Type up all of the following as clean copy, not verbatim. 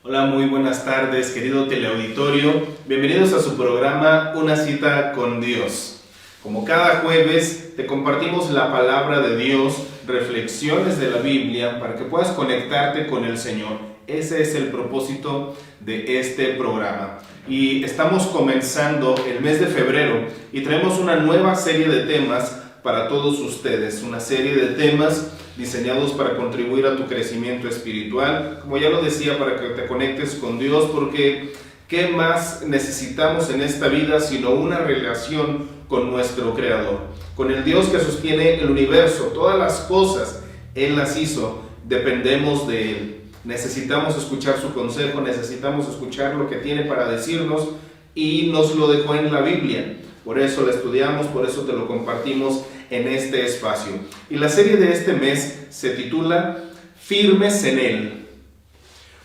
Hola, muy buenas tardes, querido teleauditorio. Bienvenidos a su programa Una cita con Dios. Como cada jueves, te compartimos la palabra de Dios, reflexiones de la Biblia, para que puedas conectarte con el Señor. Ese es el propósito de este programa. Y estamos comenzando el mes de febrero y traemos una nueva serie de temas para todos ustedes. Una serie de temas diseñados para contribuir a tu crecimiento espiritual, como ya lo decía, para que te conectes con Dios, porque ¿qué más necesitamos en esta vida sino una relación con nuestro Creador? Con el Dios que sostiene el universo, todas las cosas, Él las hizo, dependemos de Él. Necesitamos escuchar su consejo, necesitamos escuchar lo que tiene para decirnos y nos lo dejó en la Biblia. Por eso lo estudiamos, por eso te lo compartimos en este espacio. Y la serie de este mes se titula Firmes en Él,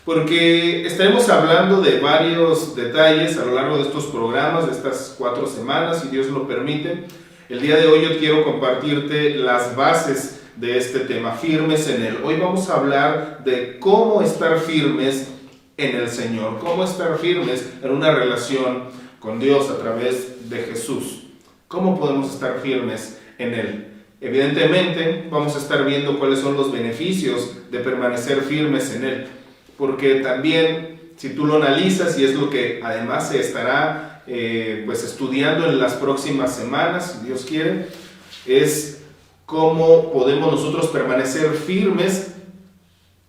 porque estaremos hablando de varios detalles a lo largo de estos programas, de estas 4 semanas, si Dios lo permite. El día de hoy yo quiero compartirte las bases de este tema, firmes en Él. Hoy vamos a hablar de cómo estar firmes en el Señor, cómo estar firmes en una relación con Dios a través de Jesús. ¿Cómo podemos estar firmes en Él? Evidentemente vamos a estar viendo cuáles son los beneficios de permanecer firmes en Él, porque también si tú lo analizas, y es lo que además se estará estudiando en las próximas semanas, si Dios quiere, es cómo podemos nosotros permanecer firmes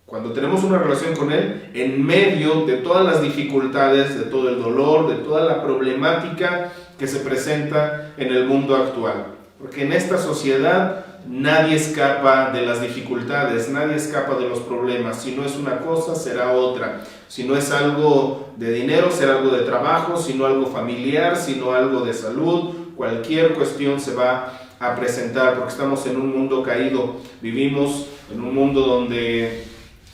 cuando tenemos una relación con Él en medio de todas las dificultades, de todo el dolor, de toda la problemática que se presenta en el mundo actual. Porque en esta sociedad nadie escapa de las dificultades, nadie escapa de los problemas. Si no es una cosa, será otra. Si no es algo de dinero, será algo de trabajo. Si no algo familiar, si no algo de salud. Cualquier cuestión se va a presentar porque estamos en un mundo caído. Vivimos en un mundo donde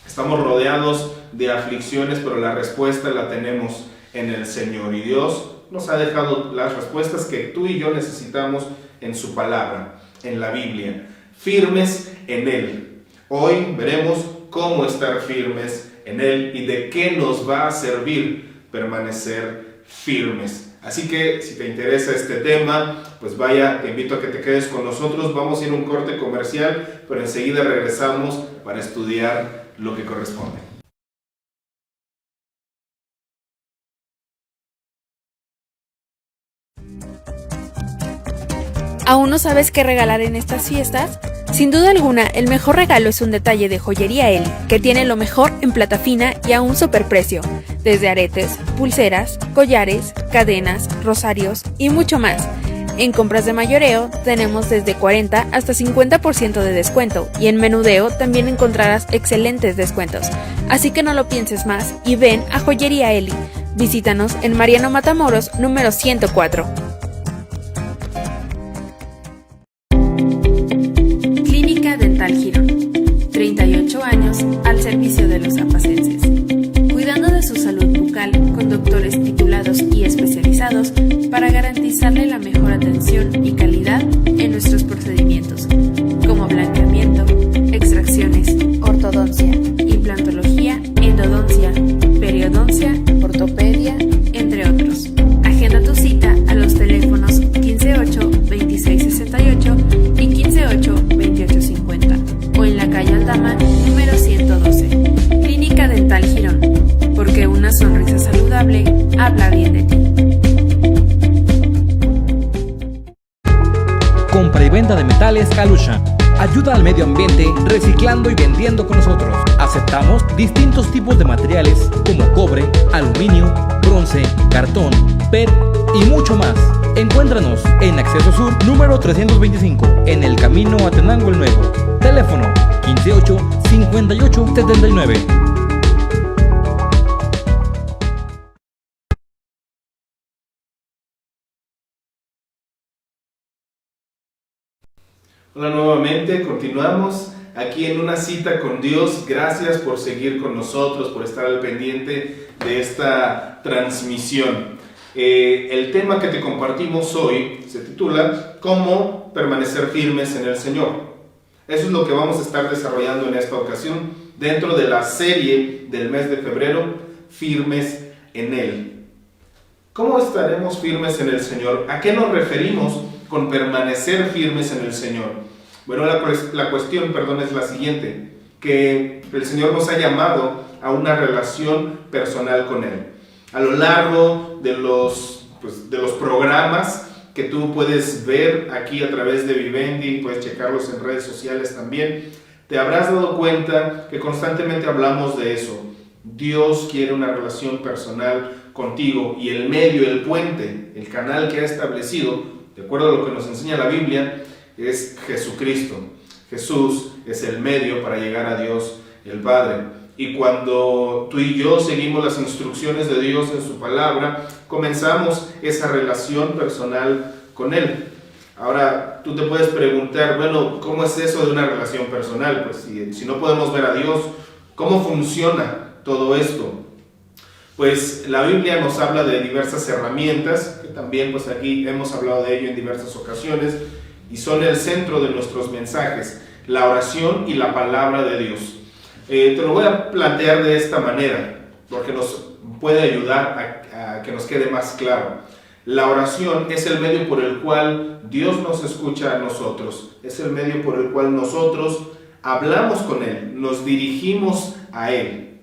estamos rodeados de aflicciones, pero la respuesta la tenemos en el Señor. Y Dios nos ha dejado las respuestas que tú y yo necesitamos en su palabra, en la Biblia, firmes en Él. Hoy veremos cómo estar firmes en Él y de qué nos va a servir permanecer firmes. Así que si te interesa este tema, pues vaya, te invito a que te quedes con nosotros. Vamos a ir a un corte comercial, pero enseguida regresamos para estudiar lo que corresponde. ¿Aún no sabes qué regalar en estas fiestas? Sin duda alguna, el mejor regalo es un detalle de Joyería Eli, que tiene lo mejor en plata fina y a un superprecio, desde aretes, pulseras, collares, cadenas, rosarios y mucho más. En compras de mayoreo tenemos desde 40 hasta 50% de descuento y en menudeo también encontrarás excelentes descuentos. Así que no lo pienses más y ven a Joyería Eli. Visítanos en Mariano Matamoros, número 104. Dental Girón, 38 años al servicio de los apacenses, cuidando de su salud bucal con doctores titulados y especializados para garantizarle la mejor atención y calidad en nuestros procedimientos, como blanqueamiento, extracciones, ortodoncia, implantología, endodoncia, periodoncia, ortopedia, entre otros. Agenda tu cita a los teléfonos 158-2668 y 158-2850 o en la calle Aldama, número 112. Clínica Dental Girón, porque una sonrisa saludable habla bien de ti. Compra y venta de metales Kalusha. Ayuda al medio ambiente reciclando y vendiendo con nosotros. Aceptamos distintos tipos de materiales como cobre, aluminio, bronce, cartón, PET y mucho más. Encuéntranos en Acceso Sur número 325 en el camino a Tenango el Nuevo. Teléfono 158-5879. Hola nuevamente, continuamos aquí en una cita con Dios. Gracias por seguir con nosotros, por estar al pendiente de esta transmisión. El tema que te compartimos hoy se titula ¿Cómo permanecer firmes en el Señor? Eso es lo que vamos a estar desarrollando en esta ocasión dentro de la serie del mes de febrero, firmes en Él. ¿Cómo estaremos firmes en el Señor? ¿A qué nos referimos con permanecer firmes en el Señor? Bueno, la cuestión, es la siguiente, que el Señor nos ha llamado a una relación personal con Él. A lo largo de los programas que tú puedes ver aquí a través de Vivendi, puedes checarlos en redes sociales también, te habrás dado cuenta que constantemente hablamos de eso. Dios quiere una relación personal contigo y el medio, el puente, el canal que ha establecido, de acuerdo a lo que nos enseña la Biblia, es Jesucristo. Jesús es el medio para llegar a Dios el Padre. Y cuando tú y yo seguimos las instrucciones de Dios en su palabra, comenzamos esa relación personal con Él. Ahora, tú te puedes preguntar, bueno, ¿cómo es eso de una relación personal? Pues si no podemos ver a Dios, ¿cómo funciona todo esto? Pues la Biblia nos habla de diversas herramientas, que también pues aquí hemos hablado de ello en diversas ocasiones, y son el centro de nuestros mensajes, la oración y la palabra de Dios. Te lo voy a plantear de esta manera, porque nos puede ayudar a que nos quede más claro. La oración es el medio por el cual Dios nos escucha a nosotros, es el medio por el cual nosotros hablamos con Él, nos dirigimos a Él.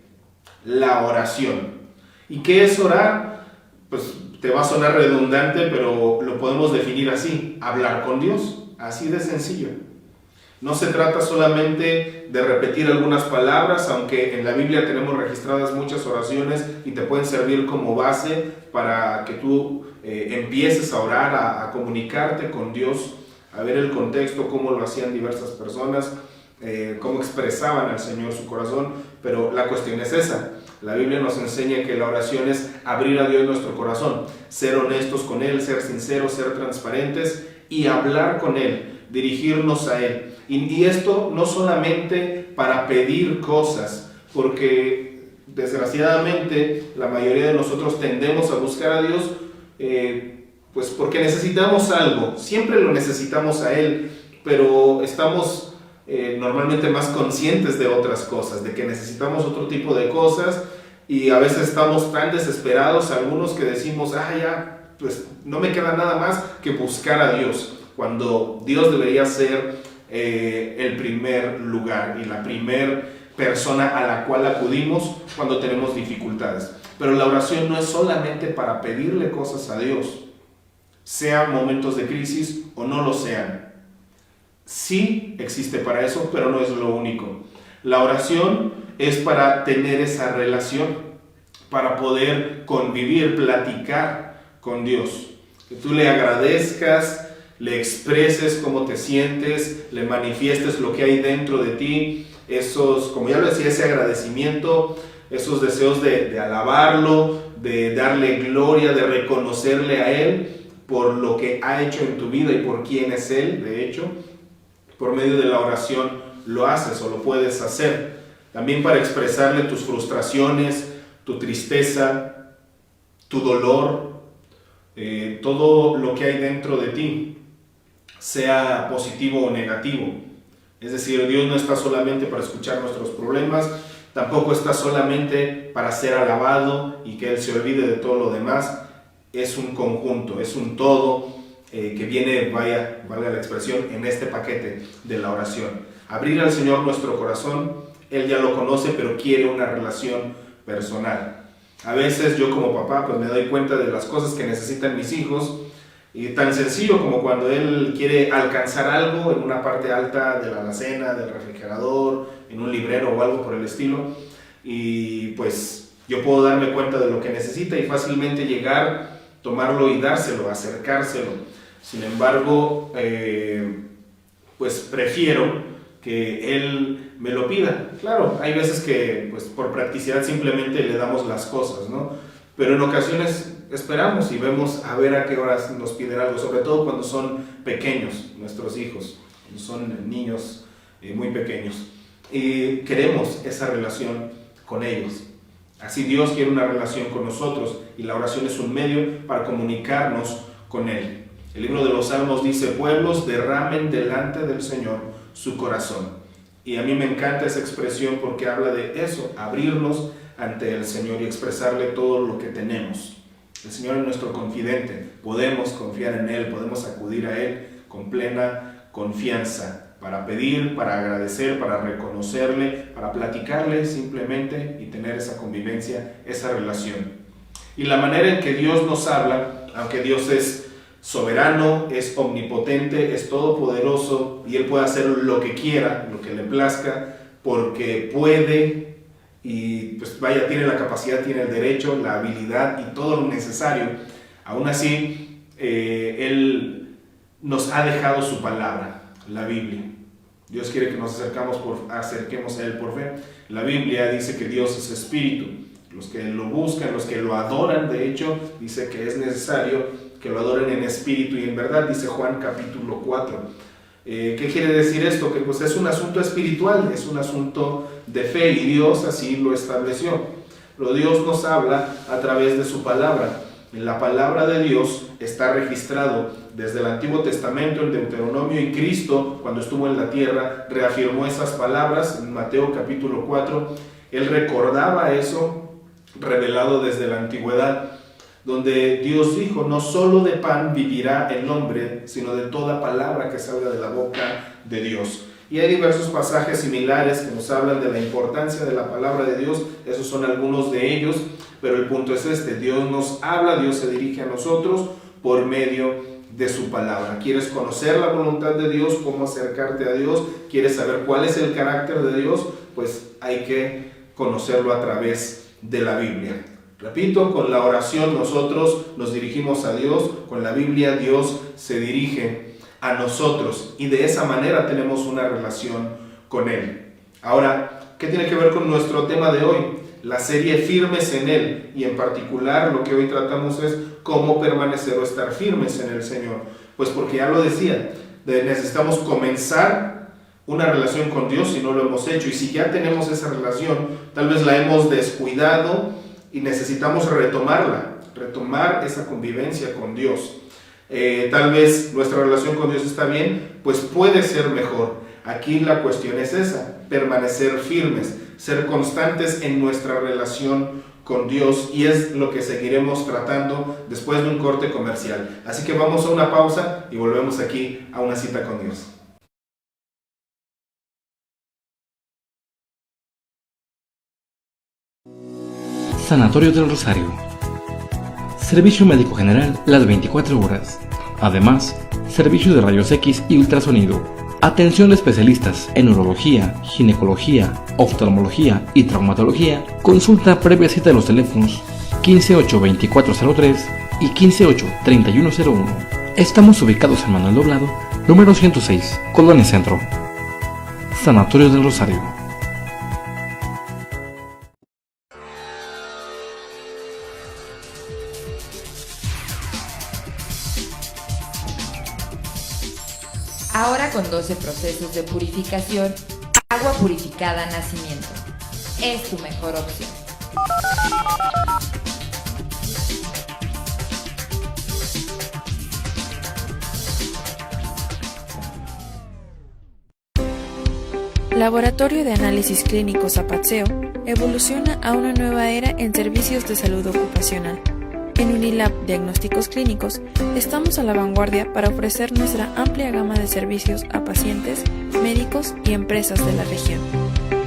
La oración. ¿Y qué es orar? Pues te va a sonar redundante, pero lo podemos definir así: hablar con Dios, así de sencillo. No se trata solamente de repetir algunas palabras, aunque en la Biblia tenemos registradas muchas oraciones y te pueden servir como base para que tú empieces a orar, a comunicarte con Dios, a ver el contexto, cómo lo hacían diversas personas, cómo expresaban al Señor su corazón, pero la cuestión es esa. La Biblia nos enseña que la oración es abrir a Dios nuestro corazón, ser honestos con Él, ser sinceros, ser transparentes y hablar con Él, dirigirnos a Él. Y esto no solamente para pedir cosas, porque desgraciadamente la mayoría de nosotros tendemos a buscar a Dios pues porque necesitamos algo, siempre lo necesitamos a Él, pero estamos normalmente más conscientes de otras cosas, de que necesitamos otro tipo de cosas, y a veces estamos tan desesperados algunos que decimos, ya, pues no me queda nada más que buscar a Dios, cuando Dios debería ser el primer lugar y la primer persona a la cual acudimos cuando tenemos dificultades. Pero la oración no es solamente para pedirle cosas a Dios, sean momentos de crisis o no lo sean. Sí existe para eso, pero no es lo único. La oración es para tener esa relación, para poder convivir, platicar con Dios. Que tú le agradezcas, le expreses cómo te sientes, le manifiestes lo que hay dentro de ti, esos, como ya lo decía, ese agradecimiento, esos deseos de alabarlo, de darle gloria, de reconocerle a Él por lo que ha hecho en tu vida y por quién es Él. De hecho, por medio de la oración lo haces o lo puedes hacer. También para expresarle tus frustraciones, tu tristeza, tu dolor, todo lo que hay dentro de ti, sea positivo o negativo. Es decir, Dios no está solamente para escuchar nuestros problemas, tampoco está solamente para ser alabado y que Él se olvide de todo lo demás. Es un conjunto, es un todo que viene, valga la expresión, en este paquete de la oración. Abrir al Señor nuestro corazón, Él ya lo conoce, pero quiere una relación personal. A veces yo como papá pues me doy cuenta de las cosas que necesitan mis hijos, y tan sencillo como cuando él quiere alcanzar algo en una parte alta de la alacena, del refrigerador, en un librero o algo por el estilo, y pues yo puedo darme cuenta de lo que necesita y fácilmente llegar, tomarlo y dárselo, acercárselo. Sin embargo, pues prefiero que él me lo pida. Claro, hay veces que pues por practicidad simplemente le damos las cosas, ¿no? Pero en ocasiones esperamos y vemos a ver a qué horas nos piden algo, sobre todo cuando son pequeños, nuestros hijos, son niños muy pequeños. Y queremos esa relación con ellos. Así Dios quiere una relación con nosotros y la oración es un medio para comunicarnos con Él. El libro de los Salmos dice: pueblos derramen delante del Señor su corazón. Y a mí me encanta esa expresión porque habla de eso, abrirnos ante el Señor y expresarle todo lo que tenemos. El Señor es nuestro confidente, podemos confiar en Él, podemos acudir a Él con plena confianza para pedir, para agradecer, para reconocerle, para platicarle simplemente y tener esa convivencia, esa relación. Y la manera en que Dios nos habla, aunque Dios es soberano, es omnipotente, es todopoderoso y Él puede hacer lo que quiera, lo que le plazca, porque puede y pues vaya, tiene la capacidad, tiene el derecho, la habilidad y todo lo necesario. Aún así, Él nos ha dejado su palabra, la Biblia. Dios quiere que nos acerquemos a Él por fe. La Biblia dice que Dios es espíritu. Los que lo buscan, los que lo adoran, de hecho, dice que es necesario que lo adoren en espíritu y en verdad, dice Juan capítulo 4. ¿Qué quiere decir esto? Que pues es un asunto espiritual, es un asunto de fe y Dios así lo estableció. Pero Dios nos habla a través de su palabra. En la palabra de Dios está registrado desde el Antiguo Testamento, en Deuteronomio, y Cristo, cuando estuvo en la tierra, reafirmó esas palabras en Mateo capítulo 4. Él recordaba eso, revelado desde la antigüedad, donde Dios dijo: no solo de pan vivirá el hombre, sino de toda palabra que salga de la boca de Dios. Y hay diversos pasajes similares que nos hablan de la importancia de la palabra de Dios. Esos son algunos de ellos, pero el punto es este: Dios nos habla, Dios se dirige a nosotros por medio de su palabra. ¿Quieres conocer la voluntad de Dios? ¿Cómo acercarte a Dios? ¿Quieres saber cuál es el carácter de Dios? Pues hay que conocerlo a través de la Biblia. Repito, con la oración nosotros nos dirigimos a Dios, con la Biblia Dios se dirige a nosotros y de esa manera tenemos una relación con Él. Ahora, ¿qué tiene que ver con nuestro tema de hoy? La serie Firmes en Él, y en particular lo que hoy tratamos es cómo permanecer o estar firmes en el Señor. Pues porque ya lo decía, necesitamos comenzar una relación con Dios si no lo hemos hecho, y si ya tenemos esa relación, tal vez la hemos descuidado y necesitamos retomar esa convivencia con Dios. Tal vez nuestra relación con Dios está bien, pues puede ser mejor. Aquí la cuestión es esa: permanecer firmes, ser constantes en nuestra relación con Dios, y es lo que seguiremos tratando después de un corte comercial. Así que vamos a una pausa y volvemos aquí a una cita con Dios. Sanatorio del Rosario. Servicio médico general las 24 horas. Además, servicio de rayos X y ultrasonido. Atención de especialistas en urología, ginecología, oftalmología y traumatología. Consulta previa cita en los teléfonos 15-8-2403 y 15-8-3101. Estamos ubicados en Manuel Doblado, número 106, Colonia Centro. Sanatorio del Rosario. Ahora con 12 procesos de purificación, agua purificada Nacimiento es tu mejor opción. Laboratorio de Análisis Clínicos Apatzeo evoluciona a una nueva era en servicios de salud ocupacional. En Unilab Diagnósticos Clínicos estamos a la vanguardia para ofrecer nuestra amplia gama de servicios a pacientes, médicos y empresas de la región,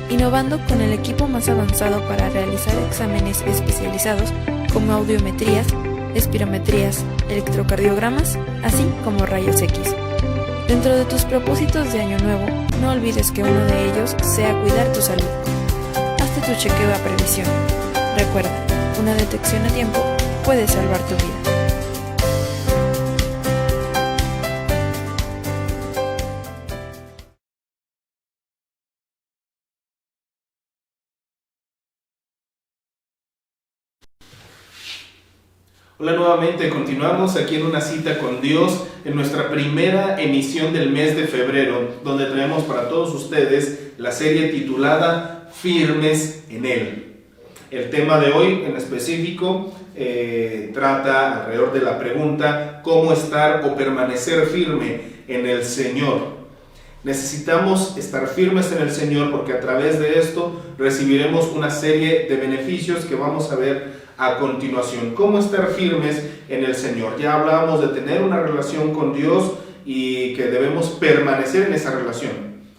innovando con el equipo más avanzado para realizar exámenes especializados como audiometrías, espirometrías, electrocardiogramas, así como rayos X. Dentro de tus propósitos de año nuevo, no olvides que uno de ellos sea cuidar tu salud. Hazte tu chequeo a previsión. Recuerda, una detección a tiempo puede salvar tu vida. Hola nuevamente, continuamos aquí en una cita con Dios en nuestra primera emisión del mes de febrero, donde traemos para todos ustedes la serie titulada Firmes en Él. El tema de hoy en específico trata alrededor de la pregunta: ¿cómo estar o permanecer firme en el Señor? Necesitamos estar firmes en el Señor porque a través de esto recibiremos una serie de beneficios que vamos a ver a continuación. ¿Cómo estar firmes en el Señor? Ya hablábamos de tener una relación con Dios y que debemos permanecer en esa relación.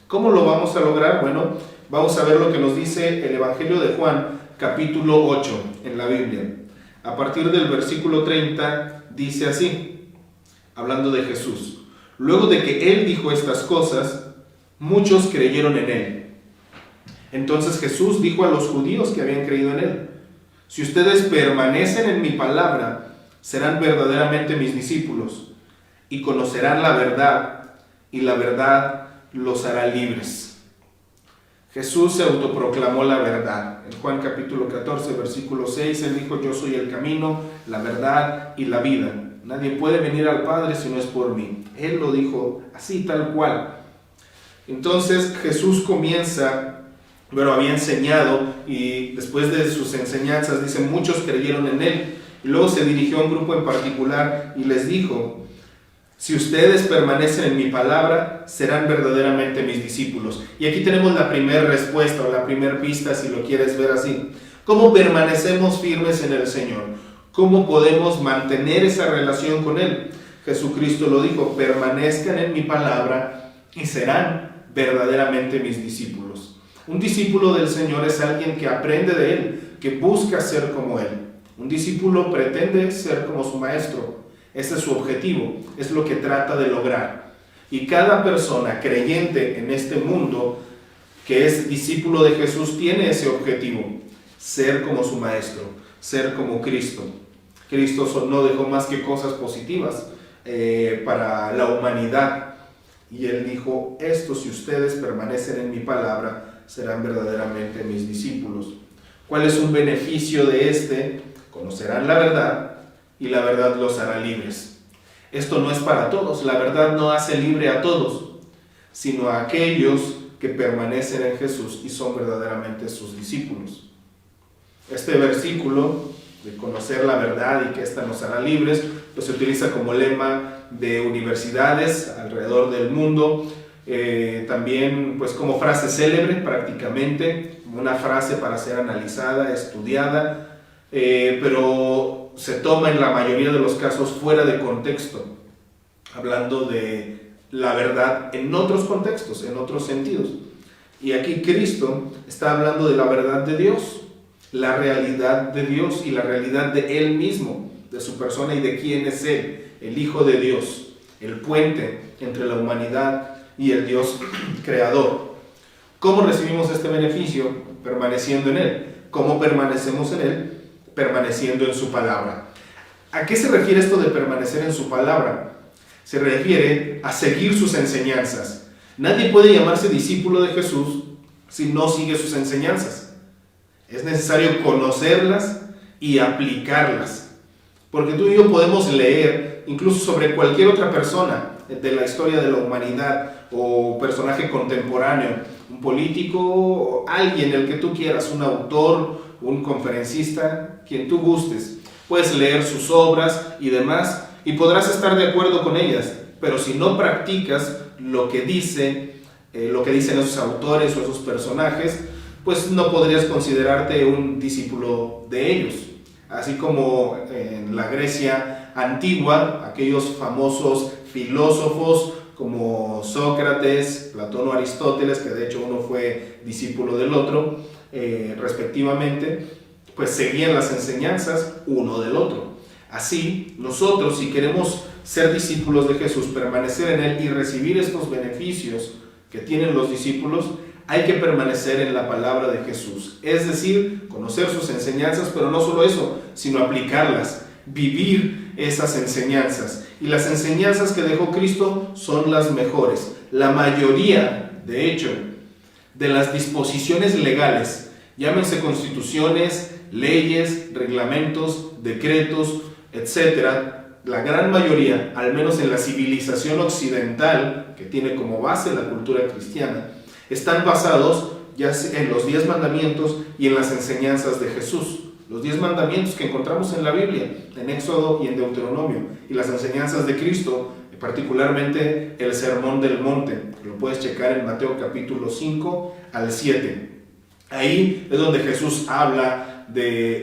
¿Cómo lo vamos a lograr? Bueno, vamos a ver lo que nos dice el Evangelio de Juan, capítulo 8 en la Biblia. A partir del versículo 30 dice así, hablando de Jesús. Luego de que él dijo estas cosas, muchos creyeron en él. Entonces Jesús dijo a los judíos que habían creído en él: si ustedes permanecen en mi palabra, serán verdaderamente mis discípulos y conocerán la verdad, y la verdad los hará libres. Jesús se autoproclamó la verdad. En Juan capítulo 14, versículo 6, él dijo: yo soy el camino, la verdad y la vida. Nadie puede venir al Padre si no es por mí. Él lo dijo así, tal cual. Entonces Jesús comienza, había enseñado, y después de sus enseñanzas, dice, muchos creyeron en él. Y luego se dirigió a un grupo en particular y les dijo: si ustedes permanecen en mi palabra, serán verdaderamente mis discípulos. Y aquí tenemos la primera respuesta o la primera pista, si lo quieres ver así. ¿Cómo permanecemos firmes en el Señor? ¿Cómo podemos mantener esa relación con Él? Jesucristo lo dijo: permanezcan en mi palabra y serán verdaderamente mis discípulos. Un discípulo del Señor es alguien que aprende de Él, que busca ser como Él. Un discípulo pretende ser como su maestro. Ese es su objetivo, es lo que trata de lograr. Y cada persona creyente en este mundo que es discípulo de Jesús tiene ese objetivo: ser como su maestro, ser como Cristo. Cristo no dejó más que cosas positivas para la humanidad. Y Él dijo: esto, si ustedes permanecen en mi palabra, serán verdaderamente mis discípulos. ¿Cuál es un beneficio de este? Conocerán la verdad y la verdad los hará libres. Esto no es para todos, la verdad no hace libre a todos, sino a aquellos que permanecen en Jesús y son verdaderamente sus discípulos. Este versículo de conocer la verdad y que ésta nos hará libres, pues se utiliza como lema de universidades alrededor del mundo, también pues como frase célebre prácticamente, una frase para ser analizada, estudiada, pero se toma en la mayoría de los casos fuera de contexto, hablando de la verdad en otros contextos, en otros sentidos. Y aquí Cristo está hablando de la verdad de Dios, la realidad de Dios y la realidad de Él mismo, de su persona y de quién es Él, el Hijo de Dios, el puente entre la humanidad y el Dios creador. ¿Cómo recibimos este beneficio? Permaneciendo en Él. ¿Cómo permanecemos en Él? Permaneciendo en su palabra. ¿A qué se refiere esto de permanecer en su palabra? Se refiere a seguir sus enseñanzas. Nadie puede llamarse discípulo de Jesús si no sigue sus enseñanzas. Es necesario conocerlas y aplicarlas, porque tú y yo podemos leer incluso sobre cualquier otra persona de la historia de la humanidad o personaje contemporáneo, un político, alguien, el que tú quieras, un autor, un conferencista, quien tú gustes. Puedes leer sus obras y demás y podrás estar de acuerdo con ellas, pero si no practicas lo que dicen esos autores o esos personajes, pues no podrías considerarte un discípulo de ellos. Así como en la Grecia antigua, aquellos famosos filósofos como Sócrates, Platón o Aristóteles, que de hecho uno fue discípulo del otro, respectivamente, pues seguían las enseñanzas uno del otro. Así, nosotros, si queremos ser discípulos de Jesús, permanecer en Él y recibir estos beneficios que tienen los discípulos, hay que permanecer en la palabra de Jesús, es decir, conocer sus enseñanzas, pero no solo eso, sino aplicarlas, vivir esas enseñanzas. Y las enseñanzas que dejó Cristo son las mejores. La mayoría, de hecho, de las disposiciones legales, llámense constituciones, leyes, reglamentos, decretos, etc., la gran mayoría, al menos en la civilización occidental, que tiene como base la cultura cristiana, están basados ya en los 10 mandamientos y en las enseñanzas de Jesús. Los 10 mandamientos que encontramos en la Biblia, en Éxodo y en Deuteronomio, y las enseñanzas de Cristo particularmente el Sermón del Monte. Lo puedes checar en Mateo capítulo 5 al 7. Ahí es donde Jesús habla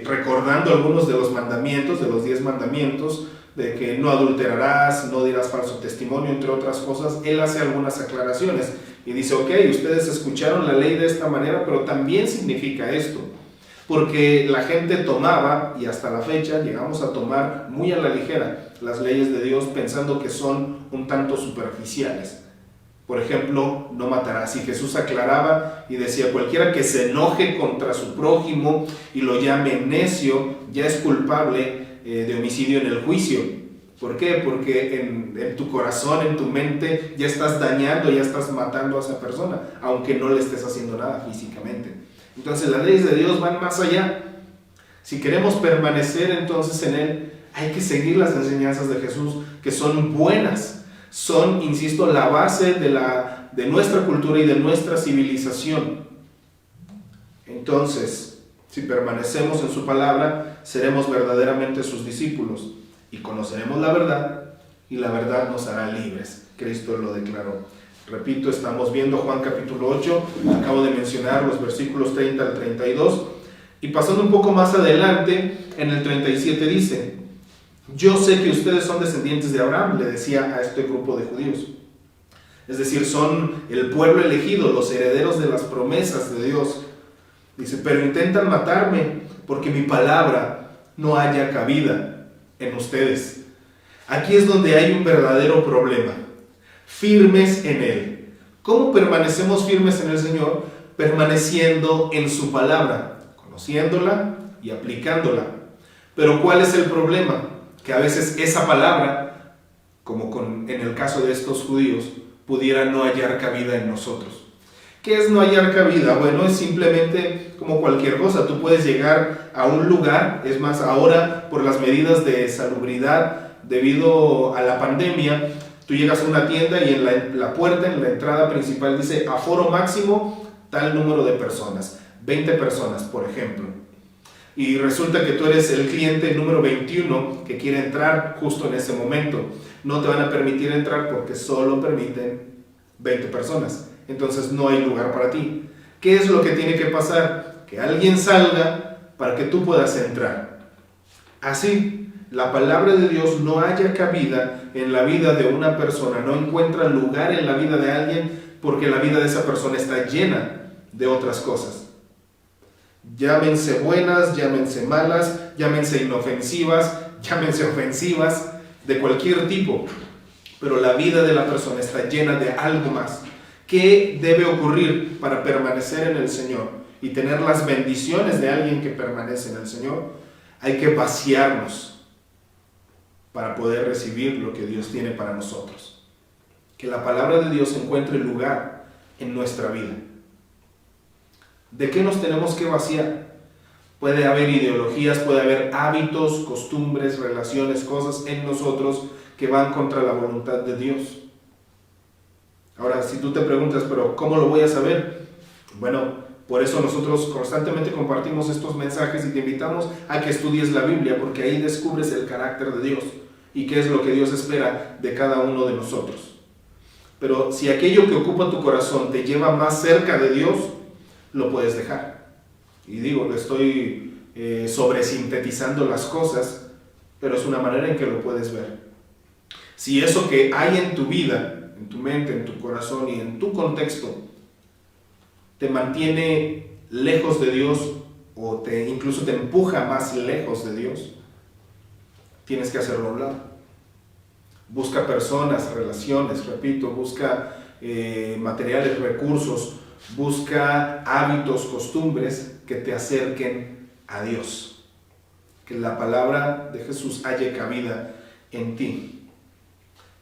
recordando algunos de los mandamientos, de los 10 mandamientos, de que no adulterarás, no dirás falso testimonio, entre otras cosas. Él hace algunas aclaraciones y dice, ok, ustedes escucharon la ley de esta manera, pero también significa esto. Porque la gente tomaba, y hasta la fecha llegamos a tomar muy a la ligera las leyes de Dios, pensando que son un tanto superficiales. Por ejemplo, no matarás. Y Jesús aclaraba y decía, cualquiera que se enoje contra su prójimo y lo llame necio, ya es culpable de homicidio en el juicio. ¿Por qué? Porque en tu corazón, en tu mente, ya estás dañando, ya estás matando a esa persona, aunque no le estés haciendo nada físicamente. Entonces las leyes de Dios van más allá. Si queremos permanecer entonces en Él, hay que seguir las enseñanzas de Jesús, que son buenas. Son, insisto, la base de nuestra cultura y de nuestra civilización. Entonces, si permanecemos en su palabra, seremos verdaderamente sus discípulos y conoceremos la verdad, y la verdad nos hará libres. Cristo lo declaró. Repito, estamos viendo Juan capítulo 8, acabo de mencionar los versículos 30 al 32, y pasando un poco más adelante, en el 37 dice, yo sé que ustedes son descendientes de Abraham, le decía a este grupo de judíos. Es decir, son el pueblo elegido, los herederos de las promesas de Dios. Dice, pero intentan matarme porque mi palabra no haya cabida en ustedes. Aquí es donde hay un verdadero problema. Firmes en Él. ¿Cómo permanecemos firmes en el Señor? Permaneciendo en su palabra, conociéndola y aplicándola. Pero ¿cuál es el problema? Que a veces esa palabra, como en el caso de estos judíos, pudiera no hallar cabida en nosotros. ¿Qué es no hallar cabida? Bueno, es simplemente como cualquier cosa. Tú puedes llegar a un lugar, es más, ahora por las medidas de salubridad debido a la pandemia, tú llegas a una tienda y en la puerta, en la entrada principal dice aforo máximo tal número de personas, 20 personas por ejemplo. Y resulta que tú eres el cliente número 21 que quiere entrar justo en ese momento. No te van a permitir entrar porque solo permiten 20 personas. Entonces no hay lugar para ti. ¿Qué es lo que tiene que pasar? Que alguien salga para que tú puedas entrar. Así, la palabra de Dios no haya cabida en la vida de una persona, no encuentra lugar en la vida de alguien porque la vida de esa persona está llena de otras cosas. Llámense buenas, llámense malas, llámense inofensivas, llámense ofensivas, de cualquier tipo. Pero la vida de la persona está llena de algo más. ¿Qué debe ocurrir para permanecer en el Señor y tener las bendiciones de alguien que permanece en el Señor? Hay que vaciarnos para poder recibir lo que Dios tiene para nosotros. Que la palabra de Dios encuentre lugar en nuestra vida. ¿De qué nos tenemos que vaciar? Puede haber ideologías, puede haber hábitos, costumbres, relaciones, cosas en nosotros que van contra la voluntad de Dios. Ahora, si tú te preguntas, ¿pero cómo lo voy a saber? Bueno, por eso nosotros constantemente compartimos estos mensajes y te invitamos a que estudies la Biblia, porque ahí descubres el carácter de Dios y qué es lo que Dios espera de cada uno de nosotros. Pero si aquello que ocupa tu corazón te lleva más cerca de Dios, lo puedes dejar. Y digo, le estoy sobresintetizando las cosas, pero es una manera en que lo puedes ver. Si eso que hay en tu vida, en tu mente, en tu corazón y en tu contexto, te mantiene lejos de Dios o incluso te empuja más lejos de Dios, tienes que hacerlo a un lado. Busca personas, relaciones, repito, busca materiales, recursos, busca hábitos, costumbres que te acerquen a Dios. Que la palabra de Jesús haya cabida en ti.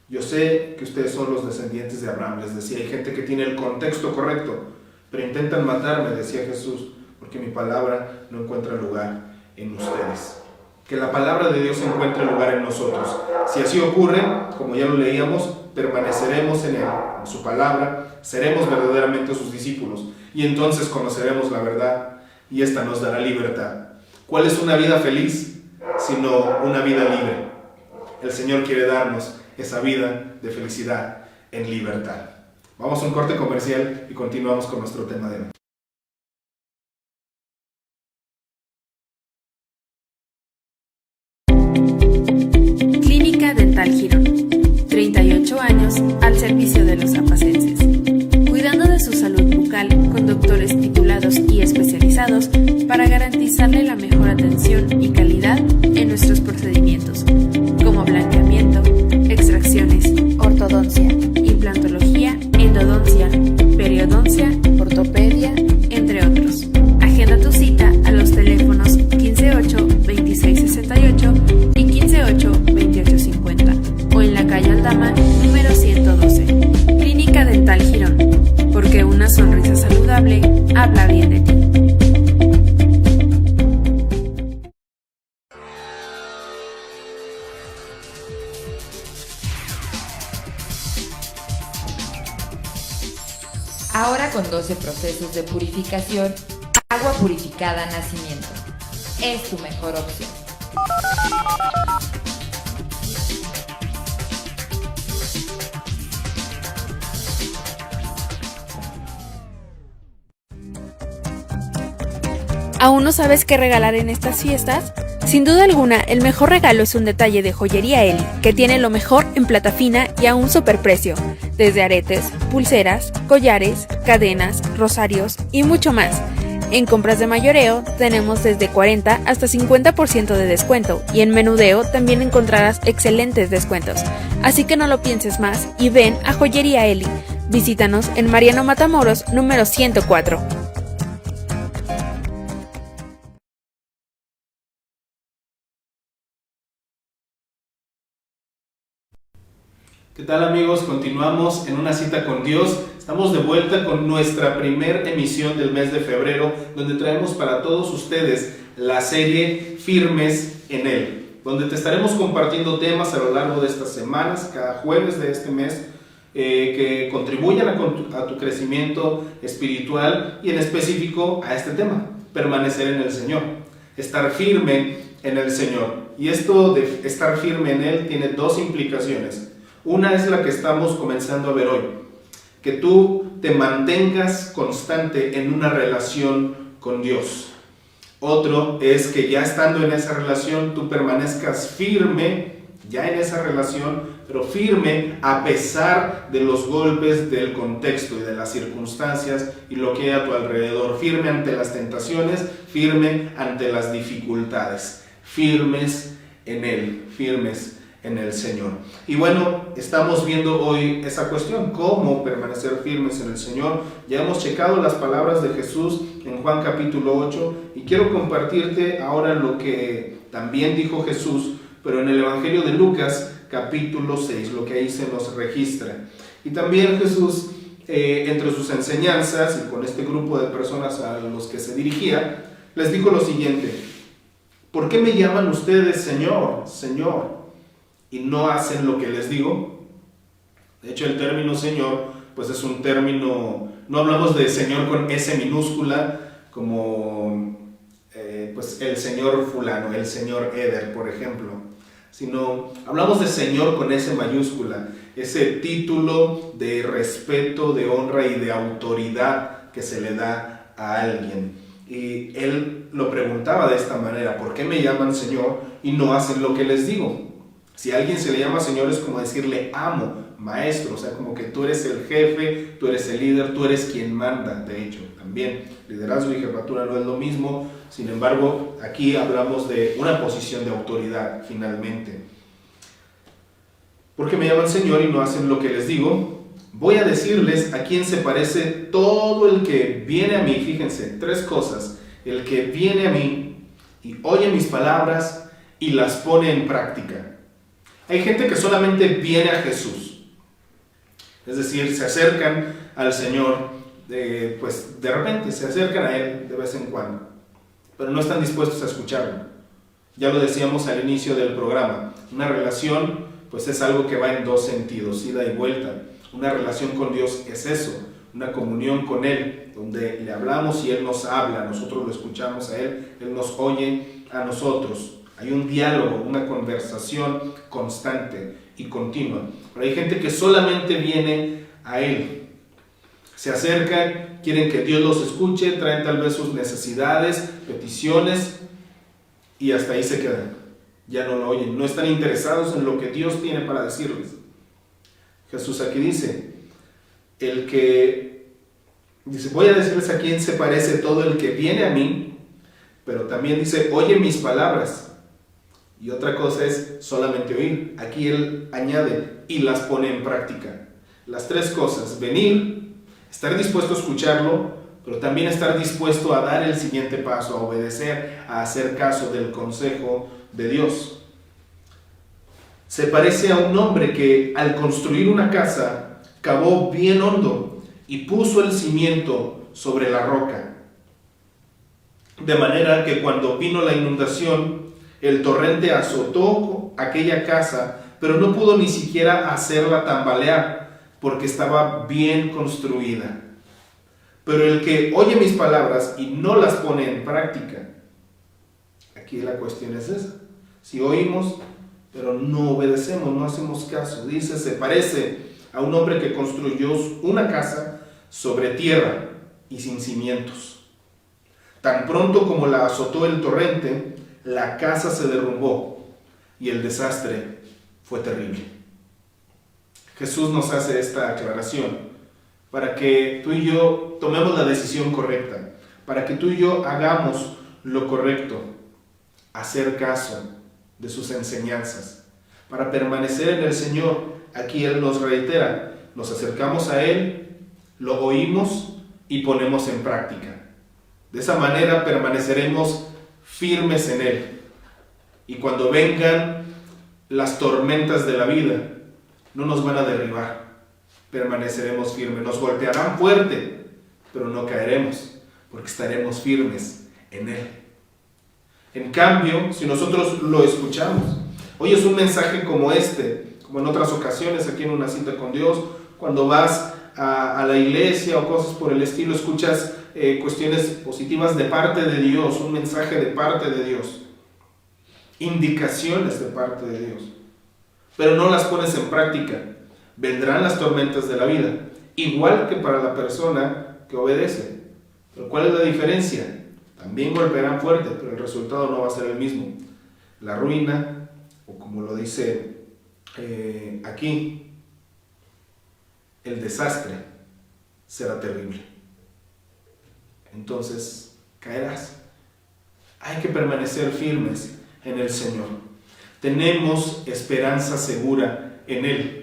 Yo sé que ustedes son los descendientes de Abraham, les decía, hay gente que tiene el contexto correcto, pero intentan matarme, decía Jesús, porque mi palabra no encuentra lugar en ustedes. Que la palabra de Dios encuentre lugar en nosotros. Si así ocurre, como ya lo leíamos, permaneceremos en Él, en su palabra, seremos verdaderamente sus discípulos y entonces conoceremos la verdad y esta nos dará libertad. ¿Cuál es una vida feliz sino una vida libre? El Señor quiere darnos esa vida de felicidad en libertad. Vamos a un corte comercial y continuamos con nuestro tema de hoy. Clínica Dental Girón. 38 años al servicio de los zapacenses. Cuidando de su salud bucal con doctores titulados y especializados para garantizarle la mejor atención y calidad en nuestros procedimientos, como blanqueamiento, extracciones, ortodoncia, implantología, endodoncia, periodoncia, ortopedia, entre otros. Agenda tu cita a los teléfonos 158-2668 y 158-2850 o en la calle Aldama, número 112. Clínica Dental Girón, porque una sonrisa saludable habla bien de ti. Ahora con 12 procesos de purificación, agua purificada Nacimiento es tu mejor opción. ¿Aún no sabes qué regalar en estas fiestas? Sin duda alguna, el mejor regalo es un detalle de Joyería Eli, que tiene lo mejor en plata fina y a un superprecio, desde aretes, pulseras, collares, cadenas, rosarios y mucho más. En compras de mayoreo tenemos desde 40 hasta 50% de descuento y en menudeo también encontrarás excelentes descuentos. Así que no lo pienses más y ven a Joyería Eli. Visítanos en Mariano Matamoros, número 104. ¿Qué tal, amigos? Continuamos en una cita con Dios. Estamos de vuelta con nuestra primera emisión del mes de febrero, donde traemos para todos ustedes la serie Firmes en Él, donde te estaremos compartiendo temas a lo largo de estas semanas, cada jueves de este mes, que contribuyan a tu crecimiento espiritual y en específico a este tema, permanecer en el Señor, estar firme en el Señor. Y esto de estar firme en Él tiene dos implicaciones. Una es la que estamos comenzando a ver hoy, que tú te mantengas constante en una relación con Dios. Otro es que ya estando en esa relación tú permanezcas firme, ya en esa relación, pero firme a pesar de los golpes del contexto y de las circunstancias y lo que hay a tu alrededor. Firme ante las tentaciones, firme ante las dificultades, firmes en Él, firmes en el Señor. Y bueno, estamos viendo hoy esa cuestión, cómo permanecer firmes en el Señor. Ya hemos checado las palabras de Jesús en Juan capítulo 8 y quiero compartirte ahora lo que también dijo Jesús, pero en el Evangelio de Lucas capítulo 6, lo que ahí se nos registra. Y también Jesús, entre sus enseñanzas y con este grupo de personas a los que se dirigía, les dijo lo siguiente: ¿por qué me llaman ustedes Señor, Señor, y no hacen lo que les digo? De hecho, el término Señor, pues es un término, no hablamos de Señor con S minúscula, como pues el Señor fulano, el Señor Eder, por ejemplo, sino hablamos de Señor con S mayúscula, ese título de respeto, de honra y de autoridad que se le da a alguien. Y él lo preguntaba de esta manera: ¿por qué me llaman Señor y no hacen lo que les digo? Si a alguien se le llama Señor es como decirle amo, maestro, o sea, como que tú eres el jefe, tú eres el líder, tú eres quien manda. De hecho, también liderazgo y jefatura no es lo mismo, sin embargo, aquí hablamos de una posición de autoridad, finalmente. ¿Por qué me llaman Señor y no hacen lo que les digo? Voy a decirles a quién se parece todo el que viene a mí. Fíjense, tres cosas: el que viene a mí y oye mis palabras y las pone en práctica. Hay gente que solamente viene a Jesús, es decir, se acercan al Señor, pues de repente se acercan a Él de vez en cuando, pero no están dispuestos a escucharlo. Ya lo decíamos al inicio del programa, una relación pues es algo que va en dos sentidos, ida y vuelta. Una relación con Dios es eso, una comunión con Él, donde le hablamos y Él nos habla, nosotros lo escuchamos a Él, Él nos oye a nosotros. Hay un diálogo, una conversación constante y continua. Pero hay gente que solamente viene a Él. Se acercan, quieren que Dios los escuche, traen tal vez sus necesidades, peticiones, y hasta ahí se quedan. Ya no lo oyen, no están interesados en lo que Dios tiene para decirles. Jesús aquí dice, voy a decirles a quién se parece todo el que viene a mí, pero también dice, oye mis palabras. Y otra cosa es solamente oír. Aquí Él añade, y las pone en práctica. Las tres cosas, venir, estar dispuesto a escucharlo, pero también estar dispuesto a dar el siguiente paso, a obedecer, a hacer caso del consejo de Dios. Se parece a un hombre que al construir una casa, cavó bien hondo y puso el cimiento sobre la roca. De manera que cuando vino la inundación, el torrente azotó aquella casa, pero no pudo ni siquiera hacerla tambalear, porque estaba bien construida. Pero el que oye mis palabras y no las pone en práctica, aquí la cuestión es esa. Si oímos, pero no obedecemos, no hacemos caso. Dice, se parece a un hombre que construyó una casa sobre tierra y sin cimientos. Tan pronto como la azotó el torrente, la casa se derrumbó y el desastre fue terrible. Jesús nos hace esta aclaración para que tú y yo tomemos la decisión correcta, para que tú y yo hagamos lo correcto, hacer caso de sus enseñanzas, para permanecer en el Señor. Aquí Él nos reitera, nos acercamos a Él, lo oímos y ponemos en práctica. De esa manera permaneceremos firmes en Él. Y cuando vengan las tormentas de la vida, no nos van a derribar. Permaneceremos firmes. Nos golpearán fuerte, pero no caeremos, porque estaremos firmes en Él. En cambio, si nosotros lo escuchamos, hoy es un mensaje como este, como en otras ocasiones aquí en Una Cita con Dios, cuando vas a la iglesia o cosas por el estilo, escuchas cuestiones positivas de parte de Dios, un mensaje de parte de Dios, indicaciones de parte de Dios, pero no las pones en práctica. Vendrán las tormentas de la vida, igual que para la persona que obedece. Pero ¿cuál es la diferencia? También golpearán fuerte, pero el resultado no va a ser el mismo. La ruina, o como lo dice aquí, el desastre será terrible. Entonces caerás. Hay que permanecer firmes en el Señor. Tenemos esperanza segura en Él.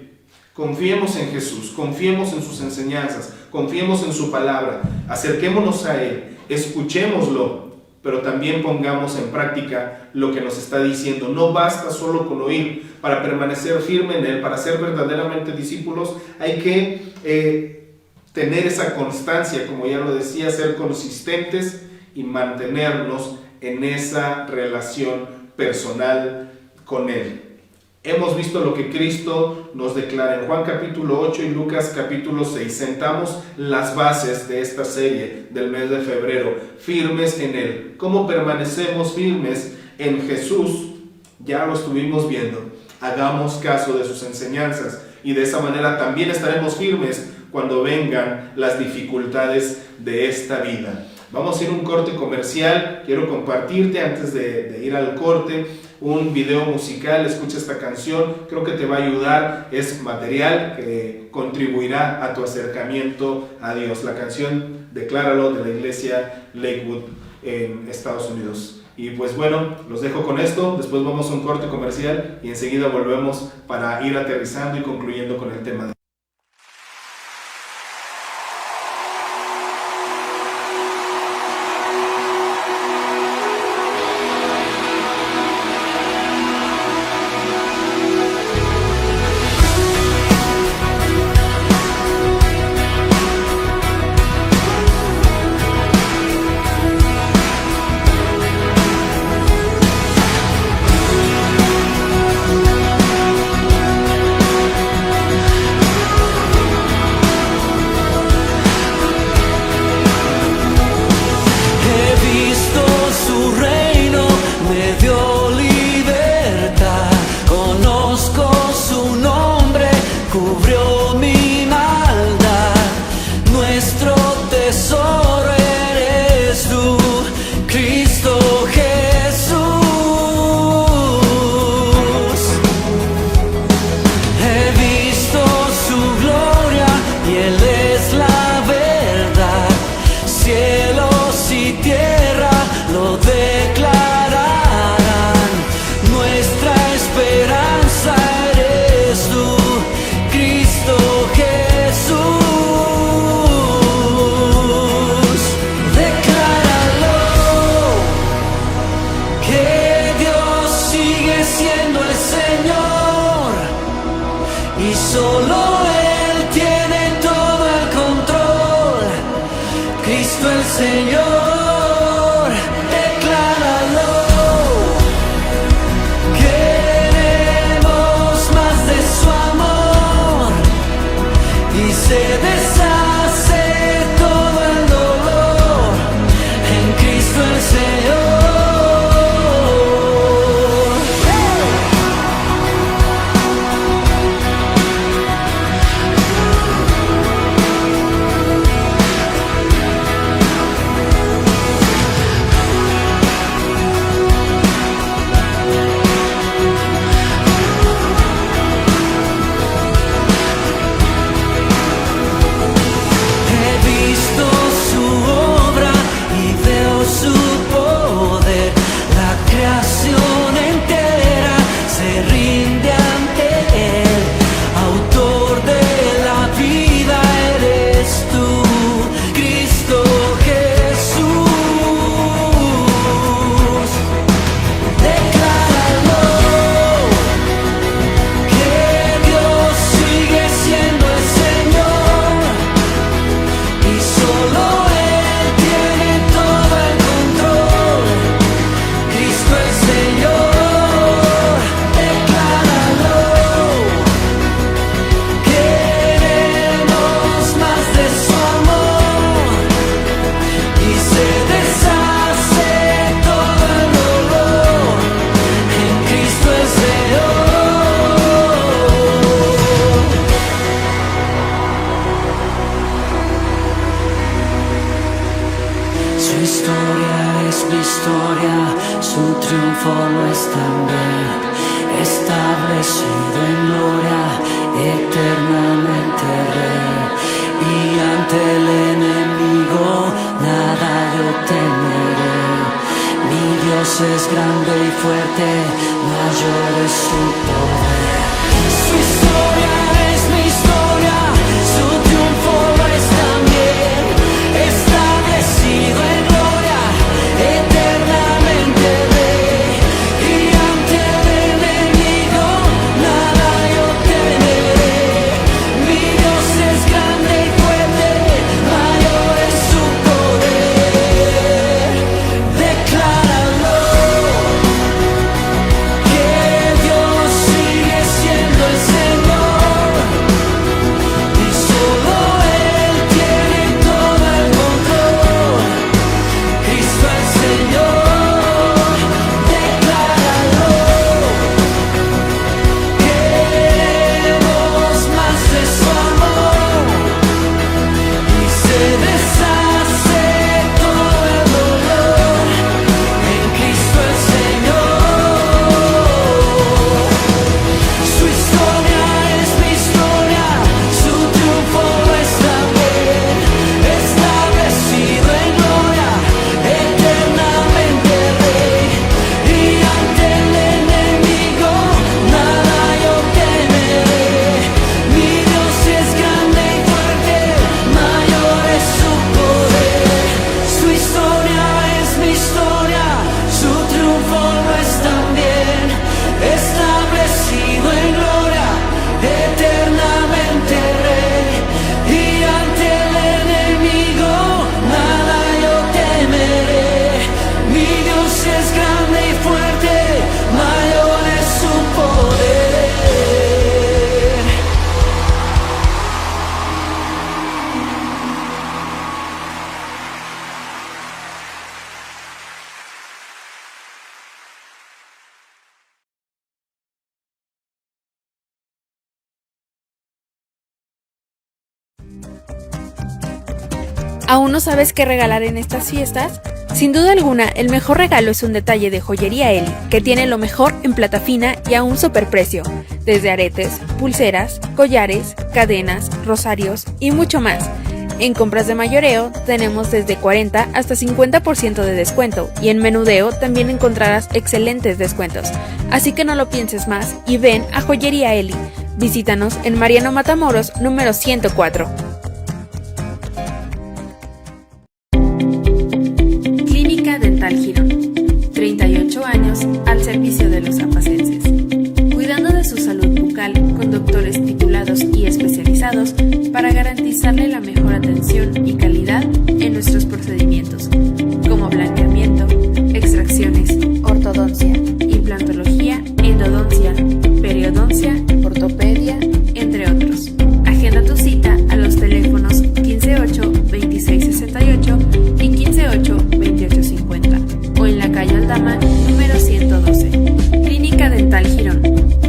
Confiemos en Jesús, confiemos en sus enseñanzas, confiemos en su palabra, acerquémonos a Él, escuchémoslo, pero también pongamos en práctica lo que nos está diciendo. No basta solo con oír. Para permanecer firme en Él, para ser verdaderamente discípulos, hay que tener esa constancia, como ya lo decía, ser consistentes y mantenernos en esa relación personal con Él. Hemos visto lo que Cristo nos declara en Juan capítulo 8 y Lucas capítulo 6. Sentamos las bases de esta serie del mes de febrero, firmes en Él. ¿Cómo permanecemos firmes en Jesús? Ya lo estuvimos viendo. Hagamos caso de sus enseñanzas y de esa manera también estaremos firmes cuando vengan las dificultades de esta vida. Vamos a ir a un corte comercial. Quiero compartirte antes de ir al corte un video musical. Escucha esta canción, creo que te va a ayudar. Es material que contribuirá a tu acercamiento a Dios. La canción Decláralo, de la iglesia Lakewood en Estados Unidos. Y pues bueno, los dejo con esto. Después vamos a un corte comercial y enseguida volvemos para ir aterrizando y concluyendo con el tema de solo Él tiene todo el control. Cristo el Señor, decláralo. Queremos más de su amor y se deshace todo el dolor en Cristo el Señor. Su historia es mi historia, su triunfo no es también establecido en gloria, eternamente Rey. Y ante el enemigo nada yo temeré. Mi Dios es grande y fuerte, mayor es su poder. Su historia es mi historia, su triunfo no es también establecido en gloria, eternamente Rey. Y ante el enemigo nada yo temeré. Mi Dios es grande y fuerte, mayor es su poder. Decláralo, que Dios sigue siendo el Señor y solo Él tiene todo el control. Cristo el Señor, decláralo. Queremos más de su amor y se deshace todo el dolor en Cristo el Señor. Su historia es mi historia, su triunfo es también establecido en gloria, eternamente Rey. Y ante el enemigo nada yo temeré. Mi Dios es grande y fuerte, mayor es su poder. Su historia es mi historia, su triunfo no es también establecido en gloria, eternamente Rey. Y ante el enemigo nada yo temeré. Mi Dios es grande y fuerte, mayor es su poder. ¿Aún no sabes qué regalar en estas fiestas? Sin duda alguna, el mejor regalo es un detalle de Joyería Eli, que tiene lo mejor en plata fina y a un superprecio, desde aretes, pulseras, collares, cadenas, rosarios y mucho más. En compras de mayoreo tenemos desde 40 hasta 50% de descuento y en menudeo también encontrarás excelentes descuentos. Así que no lo pienses más y ven a Joyería Eli. Visítanos en Mariano Matamoros número 104. Clínica Dental Girón. 38 años al servicio de los apacenses. Cuidando de su salud bucal con doctores titulados garantizarle la mejor atención y calidad en nuestros procedimientos, como blanqueamiento, extracciones, ortodoncia, implantología, endodoncia, periodoncia, ortopedia, entre otros. Agenda tu cita a los teléfonos 158-2668 y 158-2850 o en la calle Aldama, número 112. Clínica Dental Girón,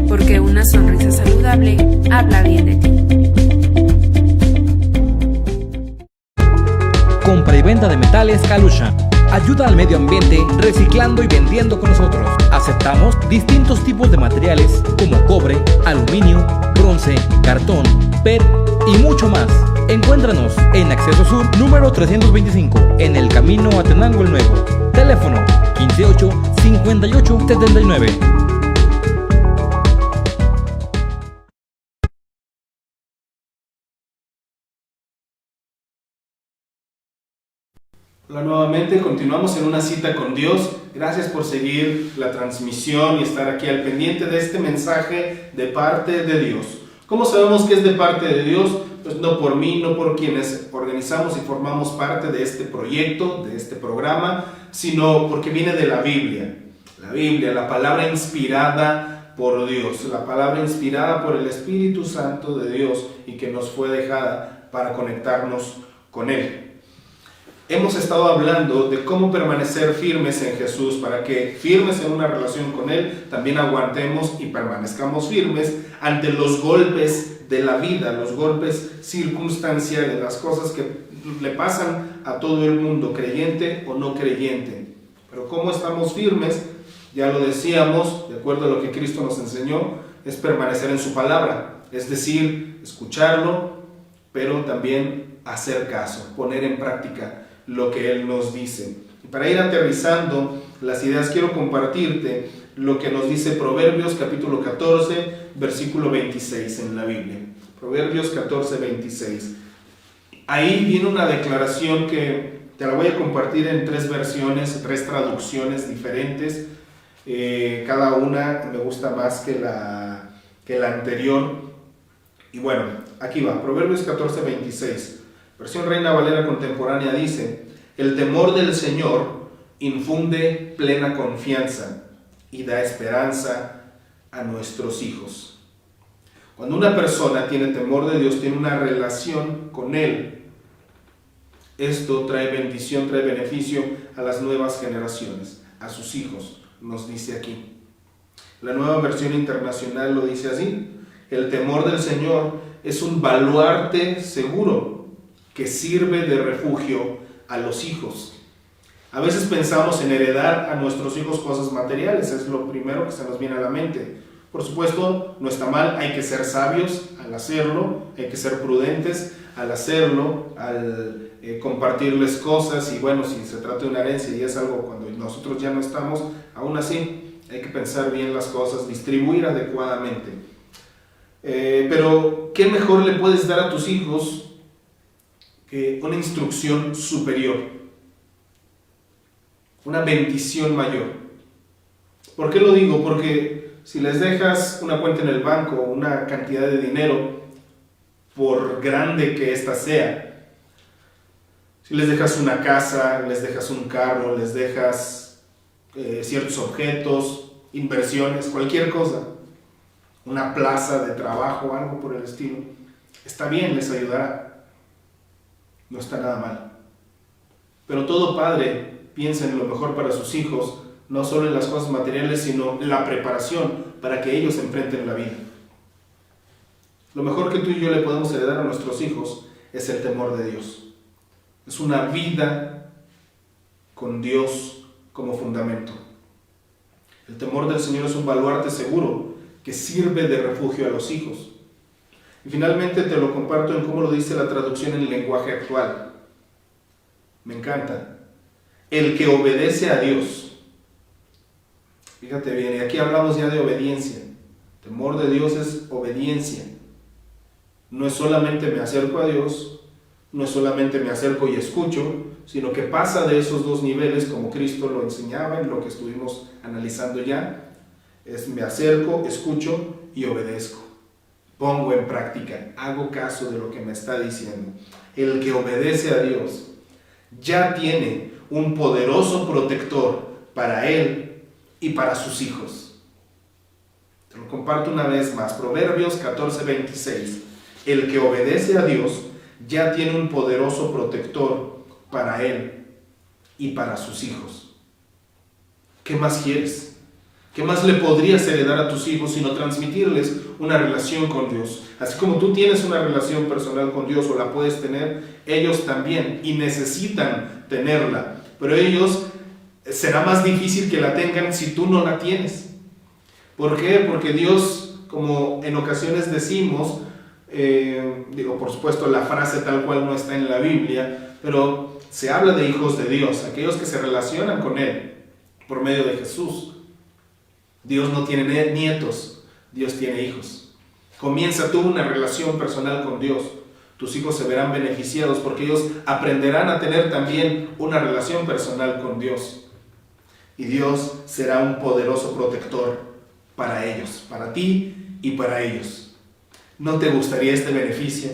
porque una sonrisa saludable habla bien de ti. Compra y venta de metales Kalusha. Ayuda al medio ambiente reciclando y vendiendo con nosotros. Aceptamos distintos tipos de materiales como cobre, aluminio, bronce, cartón, PET y mucho más. Encuéntranos en Acceso Sur número 325 en el camino a Tenango el Nuevo. Teléfono 158-5879. Hola nuevamente, continuamos en una cita con Dios. Gracias por seguir la transmisión y estar aquí al pendiente de este mensaje de parte de Dios. ¿Cómo sabemos que es de parte de Dios? Pues no por mí, no por quienes organizamos y formamos parte de este proyecto, de este programa, sino porque viene de la Biblia. La Biblia, la palabra inspirada por Dios, la palabra inspirada por el Espíritu Santo de Dios y que nos fue dejada para conectarnos con Él. Hemos estado hablando de cómo permanecer firmes en Jesús para que, firmes en una relación con Él, también aguantemos y permanezcamos firmes ante los golpes de la vida, los golpes circunstanciales, las cosas que le pasan a todo el mundo, creyente o no creyente. Pero cómo estamos firmes, ya lo decíamos, de acuerdo a lo que Cristo nos enseñó, es permanecer en su palabra, es decir, escucharlo, pero también hacer caso, poner en práctica lo que Él nos dice. Y para ir aterrizando las ideas, quiero compartirte lo que nos dice Proverbios capítulo 14, versículo 26 en la Biblia. Proverbios 14, 26. Ahí viene una declaración que te la voy a compartir en 3 versiones, 3 traducciones diferentes. Cada una me gusta más que la anterior. Y bueno, aquí va, Proverbios 14, 26. Versión Reina Valera contemporánea dice: el temor del Señor infunde plena confianza y da esperanza a nuestros hijos. Cuando una persona tiene temor de Dios, tiene una relación con Él, esto trae bendición, trae beneficio a las nuevas generaciones, a sus hijos, nos dice aquí. La Nueva Versión Internacional lo dice así: el temor del Señor es un baluarte seguro que sirve de refugio a los hijos. A veces pensamos en heredar a nuestros hijos cosas materiales, es lo primero que se nos viene a la mente. Por supuesto, no está mal, hay que ser sabios al hacerlo, hay que ser prudentes al hacerlo, al compartirles cosas, y bueno, si se trata de una herencia y es algo cuando nosotros ya no estamos, aún así hay que pensar bien las cosas, distribuir adecuadamente. Pero, ¿qué mejor le puedes dar a tus hijos que una instrucción superior, una bendición mayor? ¿Por qué lo digo? Porque si les dejas una cuenta en el banco, una cantidad de dinero, por grande que ésta sea, si les dejas una casa, les dejas un carro, les dejas ciertos objetos, inversiones, cualquier cosa, una plaza de trabajo, algo por el estilo, está bien, les ayudará. No está nada mal. Pero todo padre piensa en lo mejor para sus hijos, no solo en las cosas materiales, sino en la preparación para que ellos enfrenten la vida. Lo mejor que tú y yo le podemos heredar a nuestros hijos es el temor de Dios. Es una vida con Dios como fundamento. El temor del Señor es un baluarte seguro que sirve de refugio a los hijos. Y finalmente te lo comparto en cómo lo dice la traducción en el lenguaje actual. Me encanta. El que obedece a Dios. Fíjate bien, y aquí hablamos ya de obediencia. Temor de Dios es obediencia. No es solamente me acerco a Dios, no es solamente me acerco y escucho, sino que pasa de esos 2 niveles, como Cristo lo enseñaba en lo que estuvimos analizando ya. Es me acerco, escucho y obedezco. pongo en práctica, hago caso de lo que me está diciendo. El que obedece a Dios ya tiene un poderoso protector para él y para sus hijos. Te lo comparto una vez más, Proverbios 14:26. El que obedece a Dios ya tiene un poderoso protector para él y para sus hijos. ¿Qué más quieres? ¿Qué más le podrías heredar a tus hijos sino transmitirles una relación con Dios? Así como tú tienes una relación personal con Dios o la puedes tener, ellos también, y necesitan tenerla. Pero ellos será más difícil que la tengan si tú no la tienes. ¿Por qué? Porque Dios, como en ocasiones decimos, por supuesto la frase tal cual no está en la Biblia, pero se habla de hijos de Dios, aquellos que se relacionan con Él por medio de Jesús. Dios no tiene nietos, Dios tiene hijos. Comienza tú una relación personal con Dios. Tus hijos se verán beneficiados porque ellos aprenderán a tener también una relación personal con Dios. Y Dios será un poderoso protector para ellos, para ti y para ellos. ¿No te gustaría este beneficio?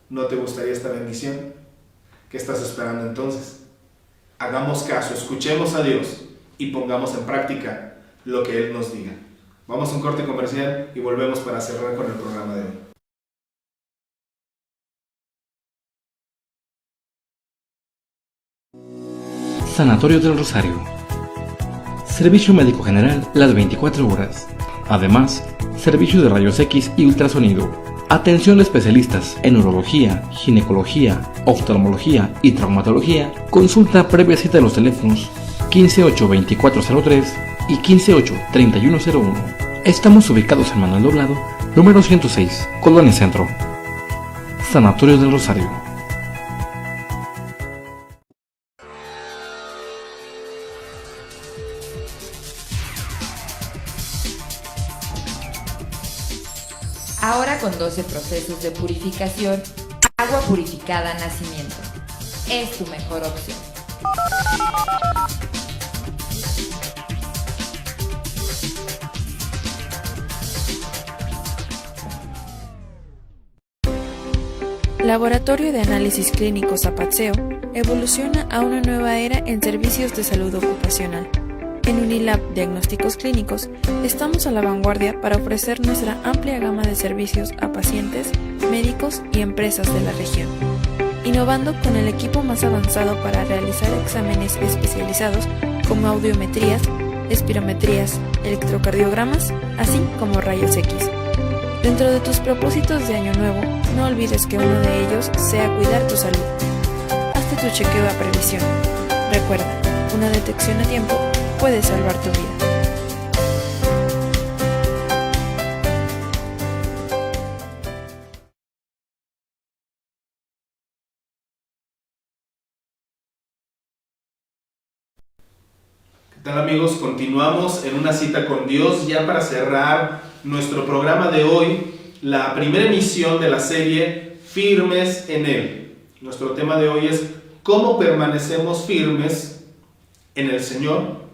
¿No te gustaría esta bendición? ¿Qué estás esperando entonces? Hagamos caso, escuchemos a Dios y pongamos en práctica lo que Él nos diga. Vamos a un corte comercial y volvemos para cerrar con el programa de hoy. Sanatorio del Rosario. Servicio médico general las 24 horas. Además, servicio de rayos X y ultrasonido. Atención de especialistas en urología, ginecología, oftalmología y traumatología. Consulta previa cita en los teléfonos 15-8-2403 y 15-8-3101. Estamos ubicados en Manuel Doblado, número 106, Colonia Centro. Sanatorio del Rosario. Ahora con 12 procesos de purificación, agua purificada Nacimiento. Es tu mejor opción. Laboratorio de Análisis Clínicos Apatzeo evoluciona a una nueva era en servicios de salud ocupacional. En Unilab Diagnósticos Clínicos estamos a la vanguardia para ofrecer nuestra amplia gama de servicios a pacientes, médicos y empresas de la región, innovando con el equipo más avanzado para realizar exámenes especializados como audiometrías, espirometrías, electrocardiogramas, así como rayos X. Dentro de tus propósitos de año nuevo, no olvides que uno de ellos sea cuidar tu salud. Hazte tu chequeo a previsión. Recuerda, una detección a tiempo puede salvar tu vida. ¿Qué tal, amigos? Continuamos en una cita con Dios ya para cerrar nuestro programa de hoy, la primera emisión de la serie Firmes en Él. Nuestro tema de hoy es ¿cómo permanecemos firmes en el Señor?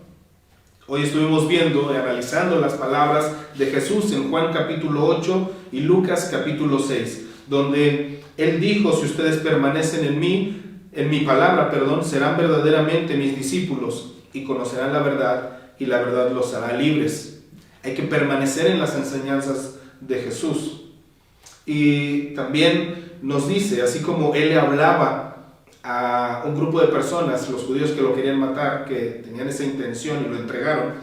Hoy estuvimos viendo y analizando las palabras de Jesús en Juan capítulo 8 y Lucas capítulo 6, donde Él dijo: si ustedes permanecen en mi palabra, serán verdaderamente mis discípulos y conocerán la verdad, y la verdad los hará libres. Hay que permanecer en las enseñanzas de Jesús. Y también nos dice, así como Él le hablaba a un grupo de personas, los judíos que lo querían matar, que tenían esa intención y lo entregaron,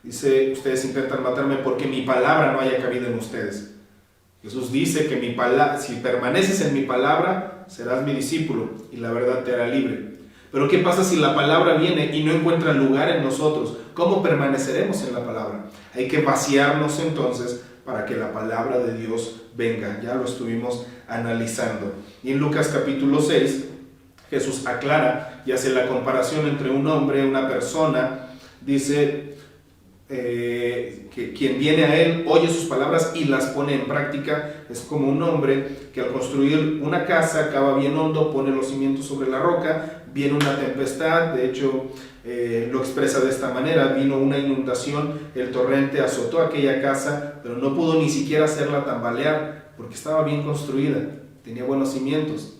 dice: ustedes intentan matarme porque mi palabra no haya cabida en ustedes. Jesús dice que si permaneces en mi palabra, serás mi discípulo y la verdad te hará libre. Pero ¿qué pasa si la palabra viene y no encuentra lugar en nosotros? ¿Cómo permaneceremos en la palabra? Hay que vaciarnos entonces para que la palabra de Dios venga. Ya lo estuvimos analizando. Y en Lucas capítulo 6, Jesús aclara y hace la comparación entre un hombre y una persona. Dice que quien viene a él, oye sus palabras y las pone en práctica. Es como un hombre que al construir una casa cava bien hondo, pone los cimientos sobre la roca, viene una tempestad, de hecho lo expresa de esta manera: vino una inundación, el torrente azotó aquella casa, pero no pudo ni siquiera hacerla tambalear, porque estaba bien construida, tenía buenos cimientos.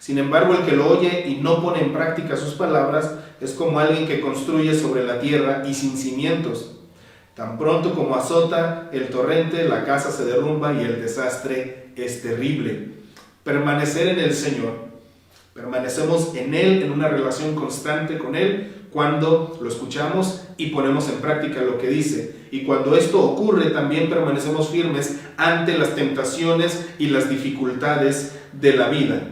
Sin embargo, el que lo oye y no pone en práctica sus palabras es como alguien que construye sobre la tierra y sin cimientos. Tan pronto como azota el torrente, la casa se derrumba y el desastre es terrible. Permanecer en el Señor. Permanecemos en Él, en una relación constante con Él, cuando lo escuchamos y ponemos en práctica lo que dice. Y cuando esto ocurre, también permanecemos firmes ante las tentaciones y las dificultades de la vida.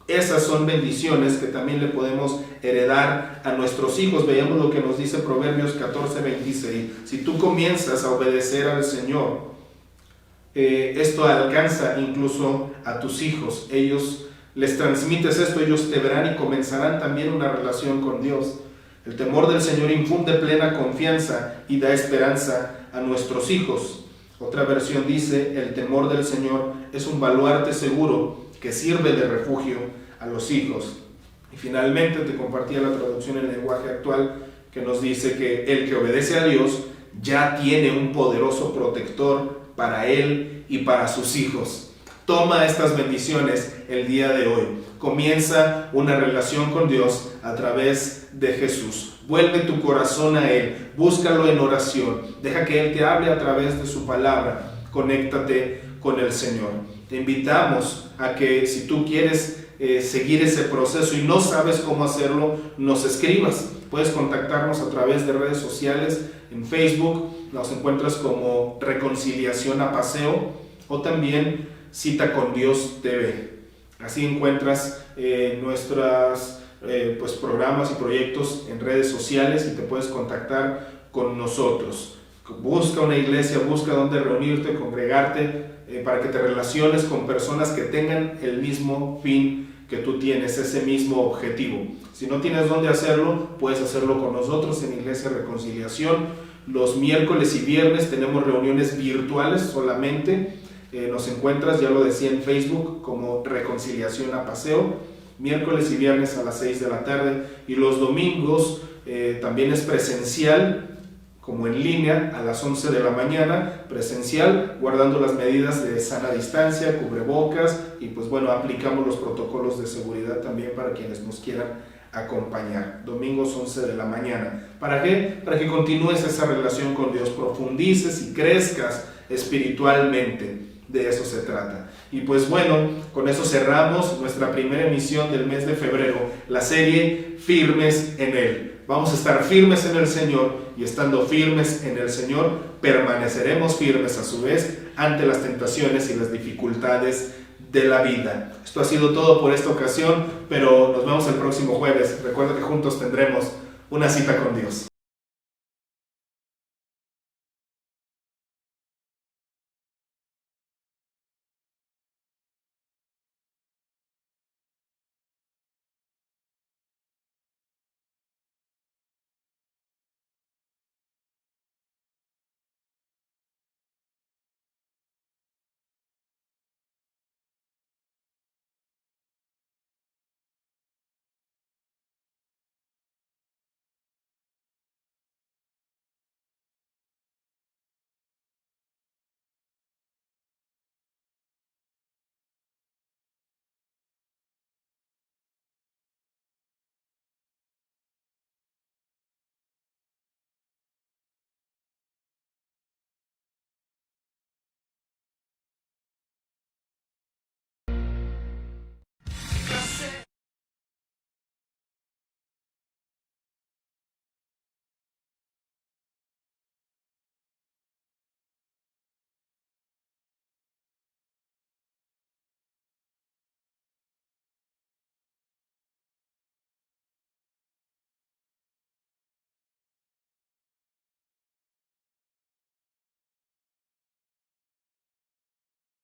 Esas son bendiciones que también le podemos heredar a nuestros hijos. Veamos lo que nos dice Proverbios 14:26. Si tú comienzas a obedecer al Señor, esto alcanza incluso a tus hijos. Ellos les transmites esto, ellos te verán y comenzarán también una relación con Dios. El temor del Señor infunde plena confianza y da esperanza a nuestros hijos. Otra versión dice: el temor del Señor es un baluarte seguro que sirve de refugio a los hijos. Y finalmente te compartía la traducción en lenguaje actual que nos dice que el que obedece a Dios ya tiene un poderoso protector para él y para sus hijos. Toma estas bendiciones el día de hoy. Comienza una relación con Dios a través de Jesús. Vuelve tu corazón a Él, búscalo en oración, deja que Él te hable a través de su palabra. Conéctate con el Señor. Te invitamos a que, si tú quieres seguir ese proceso y no sabes cómo hacerlo, nos escribas. Puedes contactarnos a través de redes sociales. En Facebook nos encuentras como Reconciliación a Paseo, o también Cita con Dios TV. Así encuentras nuestros programas y proyectos en redes sociales y te puedes contactar con nosotros. Busca una iglesia, busca dónde reunirte, congregarte, para que te relaciones con personas que tengan el mismo fin que tú tienes, ese mismo objetivo. Si no tienes dónde hacerlo, puedes hacerlo con nosotros en Iglesia Reconciliación. Los miércoles y viernes tenemos reuniones virtuales solamente. Nos encuentras, ya lo decía, en Facebook como Reconciliación a Paseo, miércoles y viernes a las 6 de la tarde, y los domingos también es presencial, como en línea, a las 11 de la mañana, presencial, guardando las medidas de sana distancia, cubrebocas, y pues bueno, aplicamos los protocolos de seguridad también para quienes nos quieran acompañar. Domingos 11 de la mañana. ¿Para qué? Para que continúes esa relación con Dios, profundices y crezcas espiritualmente. De eso se trata. Y pues bueno, con eso cerramos nuestra primera emisión del mes de febrero, la serie Firmes en Él. Vamos a estar firmes en el Señor, y estando firmes en el Señor, permaneceremos firmes a su vez ante las tentaciones y las dificultades de la vida. Esto ha sido todo por esta ocasión, pero nos vemos el próximo jueves. Recuerda que juntos tendremos una cita con Dios.